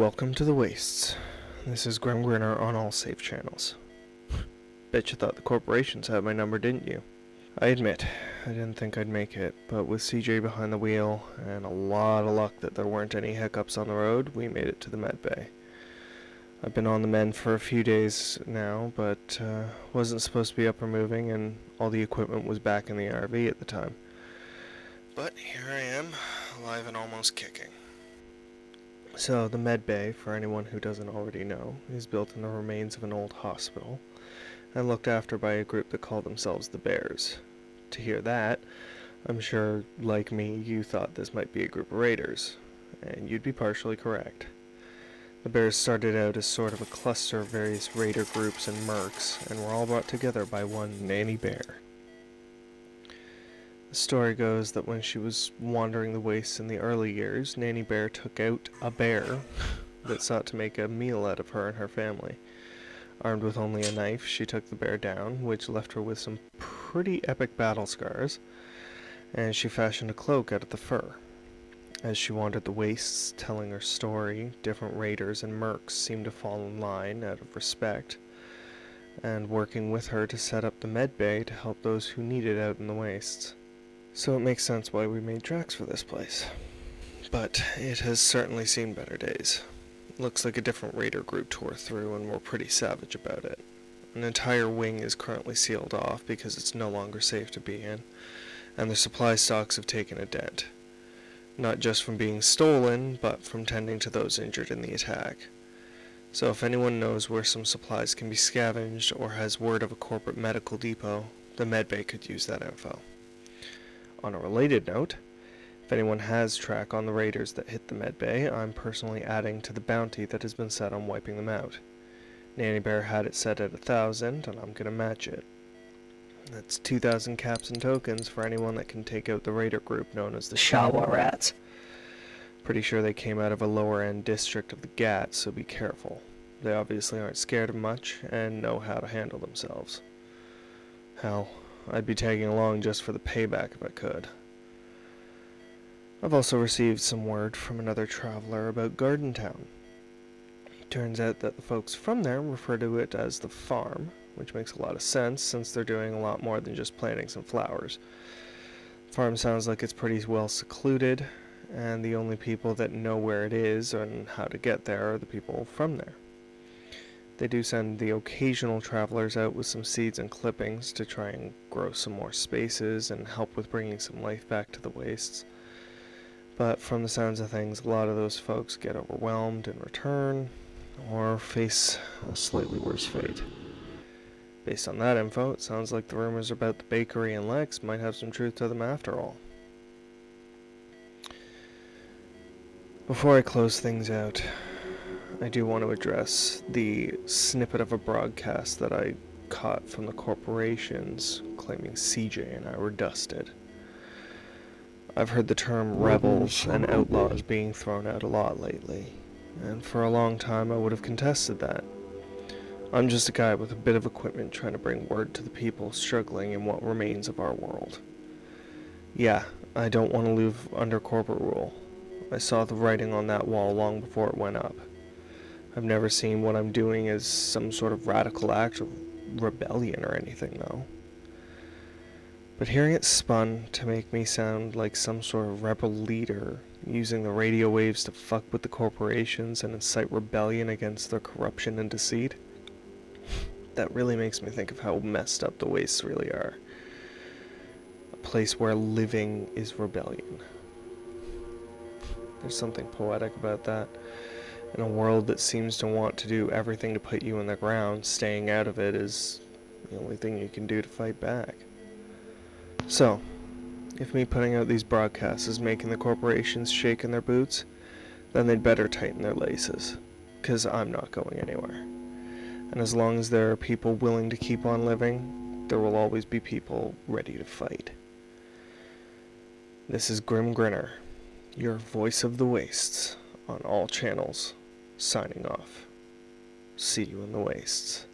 Welcome to the Wastes. This is Grimm Grinner on all safe channels. Bet you thought the corporations had my number, didn't you? I admit, I didn't think I'd make it, but with CJ behind the wheel and a lot of luck that there weren't any hiccups on the road, we made it to the Medbay. I've been on the mend for a few days now, but wasn't supposed to be up or moving, and all the equipment was back in the RV at the time. But here I am, alive and almost kicking. So, the Medbay, for anyone who doesn't already know, is built in the remains of an old hospital, and looked after by a group that call themselves the Bears. To hear that, I'm sure, like me, you thought this might be a group of raiders, and you'd be partially correct. The Bears started out as sort of a cluster of various raider groups and mercs, and were all brought together by one Nanny Bear. The story goes that when she was wandering the wastes in the early years, Nanny Bear took out a bear that sought to make a meal out of her and her family. Armed with only a knife, she took the bear down, which left her with some pretty epic battle scars, and she fashioned a cloak out of the fur. As she wandered the wastes, telling her story, different raiders and mercs seemed to fall in line out of respect, and working with her to set up the Medbay to help those who need it out in the wastes. So it makes sense why we made tracks for this place. But it has certainly seen better days. Looks like a different raider group tore through and were pretty savage about it. An entire wing is currently sealed off because it's no longer safe to be in, and their supply stocks have taken a dent. Not just from being stolen, but from tending to those injured in the attack. So if anyone knows where some supplies can be scavenged or has word of a corporate medical depot, the Medbay could use that info. On a related note, if anyone has track on the raiders that hit the Medbay, I'm personally adding to the bounty that has been set on wiping them out. Nanny Bear had it set at 1,000, and I'm gonna match it. That's 2,000 caps and tokens for anyone that can take out the raider group known as the Shawa Rats. Pretty sure they came out of a lower end district of the Gat, so be careful. They obviously aren't scared of much, and know how to handle themselves. Hell, I'd be tagging along just for the payback if I could. I've also received some word from another traveler about Garden Town. Turns out that the folks from there refer to it as the farm, which makes a lot of sense since they're doing a lot more than just planting some flowers. Farm sounds like it's pretty well secluded, and the only people that know where it is and how to get there are the people from there. They do send the occasional travelers out with some seeds and clippings to try and grow some more spaces and help with bringing some life back to the wastes. But from the sounds of things, a lot of those folks get overwhelmed in return, or face a slightly worse fate. Based on that info, it sounds like the rumors about the bakery and Lex might have some truth to them after all. Before I close things out, I do want to address the snippet of a broadcast that I caught from the corporations claiming CJ and I were dusted. I've heard the term rebels and outlaws being thrown out a lot lately, and for a long time I would have contested that. I'm just a guy with a bit of equipment trying to bring word to the people struggling in what remains of our world. Yeah, I don't want to live under corporate rule. I saw the writing on that wall long before it went up. I've never seen what I'm doing as some sort of radical act of rebellion or anything, though. But hearing it spun to make me sound like some sort of rebel leader, using the radio waves to fuck with the corporations and incite rebellion against their corruption and deceit, that really makes me think of how messed up the wastes really are. A place where living is rebellion. There's something poetic about that. In a world that seems to want to do everything to put you in the ground, staying out of it is the only thing you can do to fight back. So, if me putting out these broadcasts is making the corporations shake in their boots, then they'd better tighten their laces, 'cause I'm not going anywhere. And as long as there are people willing to keep on living, there will always be people ready to fight. This is Grimm Grinner, your voice of the wastes, on all channels, signing off. See you in the wastes.